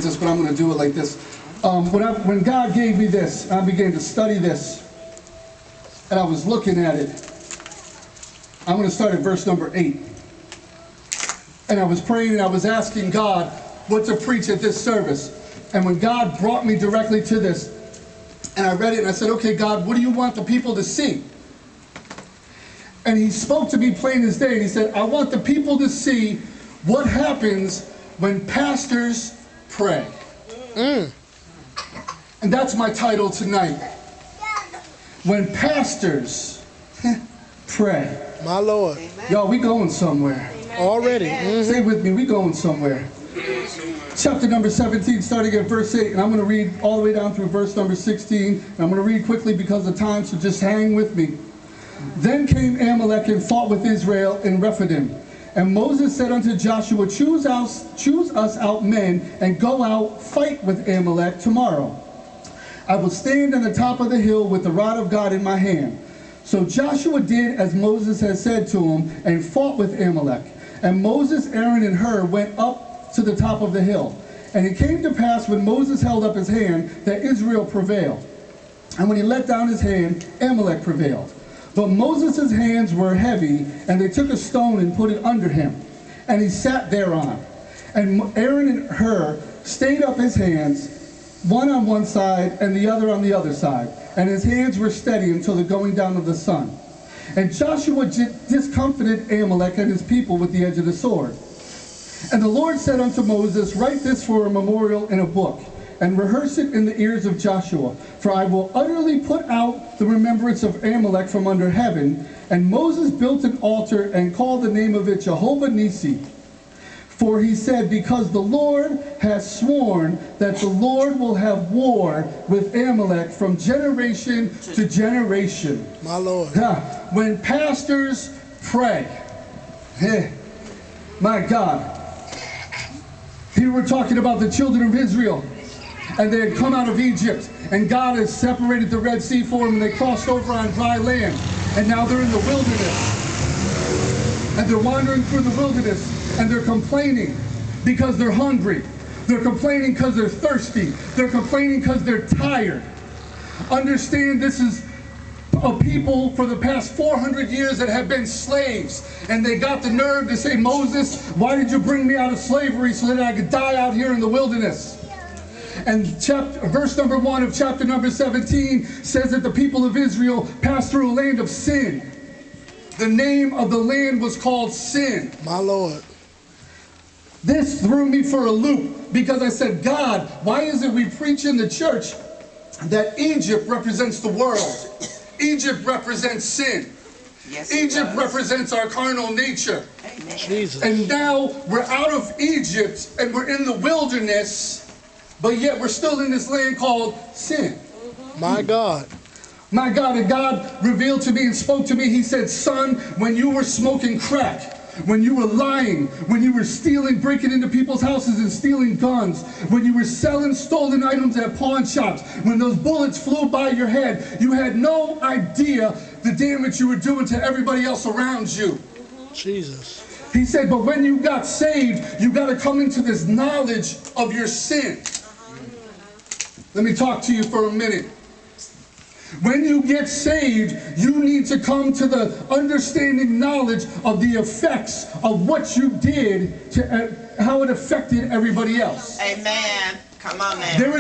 But I'm going to do it like this. When God gave me this, I began to study this, and I was looking at it. I'm going to start at verse number 8. And I was praying and I was asking God what to preach at this service. And when God brought me directly to this, and I read it and I said, okay, God, what do you want the people to see? And he spoke to me plain as day, and he said, I want the people to see what happens when pastors pray. And that's my title tonight. When pastors pray. My Lord. Y'all, we going somewhere. Already. Stay with me, we going somewhere. Chapter number 17, starting at verse 8, and I'm going to read all the way down through verse number 16. And I'm going to read quickly because of time, so just hang with me. Then came Amalek and fought with Israel in Rephidim. And Moses said unto Joshua, choose us out men, and go out, fight with Amalek tomorrow. I will stand on the top of the hill with the rod of God in my hand. So Joshua did as Moses had said to him, and fought with Amalek. And Moses, Aaron, and Hur went up to the top of the hill. And it came to pass, when Moses held up his hand, that Israel prevailed. And when he let down his hand, Amalek prevailed. But Moses' hands were heavy, and they took a stone and put it under him, and he sat thereon. And Aaron and Hur stayed up his hands, one on one side and the other on the other side, and his hands were steady until the going down of the sun. And Joshua discomfited Amalek and his people with the edge of the sword. And the Lord said unto Moses, write this for a memorial in a book, and rehearse it in the ears of Joshua. For I will utterly put out the remembrance of Amalek from under heaven. And Moses built an altar and called the name of it Jehovah Nissi. For he said, because the Lord has sworn that the Lord will have war with Amalek from generation to generation. My Lord. When pastors pray. My God. Here we're talking about the children of Israel. And they had come out of Egypt, and God has separated the Red Sea for them, and they crossed over on dry land. And now they're in the wilderness. And they're wandering through the wilderness, and they're complaining because they're hungry. They're complaining because they're thirsty. They're complaining because they're tired. Understand, this is a people for the past 400 years that have been slaves. And they got the nerve to say, Moses, why did you bring me out of slavery so that I could die out here in the wilderness? And verse number 1 of chapter number 17 says that the people of Israel passed through a land of sin. The name of the land was called Sin. My Lord. This threw me for a loop, because I said, God, why is it we preach in the church that Egypt represents the world? Egypt represents sin. Yes, Egypt represents our carnal nature. Amen. Jesus. And now we're out of Egypt and we're in the wilderness. But yet we're still in this land called sin. My God. My God, and God revealed to me and spoke to me. He said, son, when you were smoking crack, when you were lying, when you were stealing, breaking into people's houses and stealing guns, when you were selling stolen items at pawn shops, when those bullets flew by your head, you had no idea the damage you were doing to everybody else around you. Jesus. He said, but when you got saved, you got to come into this knowledge of your sin. Let me talk to you for a minute. When you get saved, you need to come to the understanding knowledge of the effects of what you did, to how it affected everybody else. Amen. Come on now.